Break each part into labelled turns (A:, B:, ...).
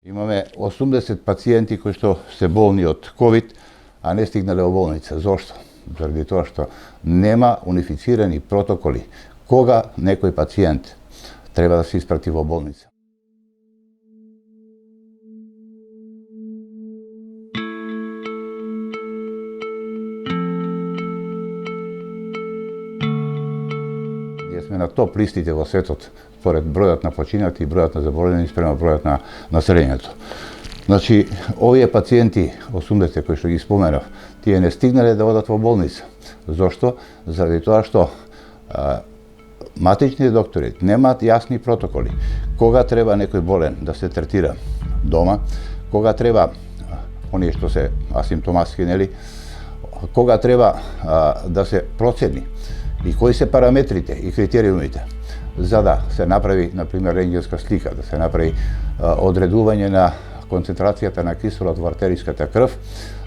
A: Имаме 80 пациенти кои што се болни од COVID, а не стигнале во болница. Зошто? Заради тоа што нема унифицирани протоколи кога некој пациент треба да се испрати во болница. Ние сме на топ листите во светот според бројот на починати и бројот на заболени спрема бројот на населението. Значи, овие пациенти, 80 кои што ги споменав, тие не стигнале да одат во болница. Зошто? Заради тоа што матични доктори немаат јасни протоколи кога треба некој болен да се третира дома, кога треба оние што се асимптоматски, нели, кога треба да се процени и кои се параметрите и критериумите за да се направи, например, рентгенска слика, да се направи одредување на концентрацијата на киселот во артериската крв,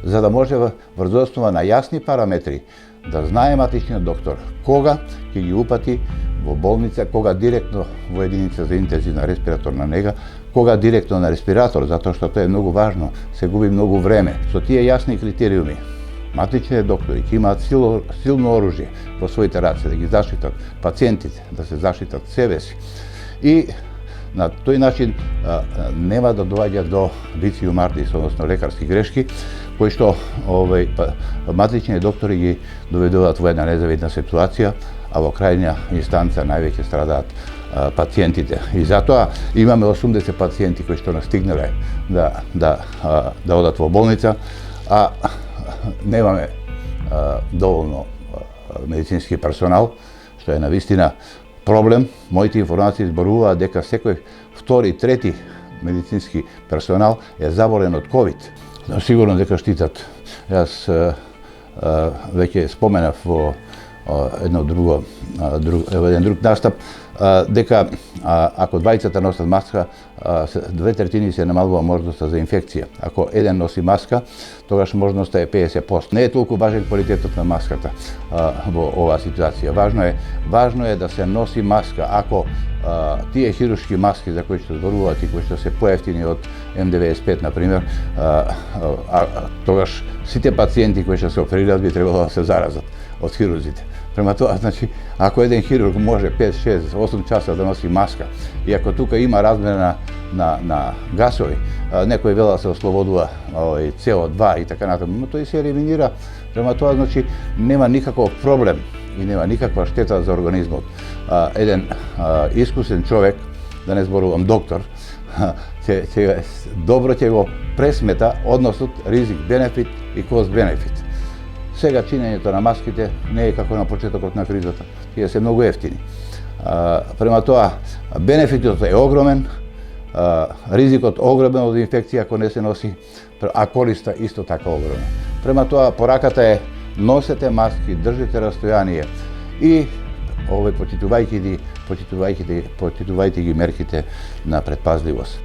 A: за да може врз основа на јасни параметри да знае матичниот доктор кога ќе ги упати во болница, кога директно во единица за интензивна респираторна нега, кога директно на респиратор, затоа што тоа е многу важно, се губи многу време. Со тие јасни критериуми, матичните доктори ќе имаат силно оружје во своите раце да ги заштитат пациентите, да се заштитат себе си. И на тој начин нема да доаѓа до лициум артис, односно лекарски грешки, кои што матичните доктори ги доведуваат во една незавидна ситуација, а во крајна инстанца највеќе страдаат пациентите. И затоа имаме 80 пациенти кои што настигнале да одат во болница, а немаме доволно медицински персонал, што е навистина проблем. Моите информации зборуваат дека секој втори, трети медицински персонал е заболен од COVID. Сигурно дека штитат. Јас веќе споменав во еден друг настап дека ако двајцата носат маска, 2/3 се намалува можноста за инфекција. Ако еден носи маска, тогаш можноста е 50%. Не е толку важен квалитетот на маската во оваа ситуација. Важно е да се носи маска. Ако тие хируршки маски за кои што зборуваат и кои што се поевтини од М95, например, тогаш сите пациенти кои што се оперираат би требало да се заразат од хирурзите. Према тоа, значи, ако еден хирург може 5, 6, 8 часа да носи маска, и ако тука има размена на гасови, некој вела се ослободува CO2 и така натаму, но тој се елиминира. Према тоа, значи, нема никаков проблем и нема никаква штета за организмот. Еден искусен човек, да не зборувам доктор, добро ќе го пресмета односот ризик-бенефит и кост-бенефит. Сега чинењето на маските не е како на почетокот на кризата. Тие се многу ефтини. Према тоа, бенефитот е огромен, ризикот огромен од инфекција ако не се носи, а користа исто така огромен. Према тоа, пораката е носете маски, држите растојание и почитувајте ги мерките на предпазливост.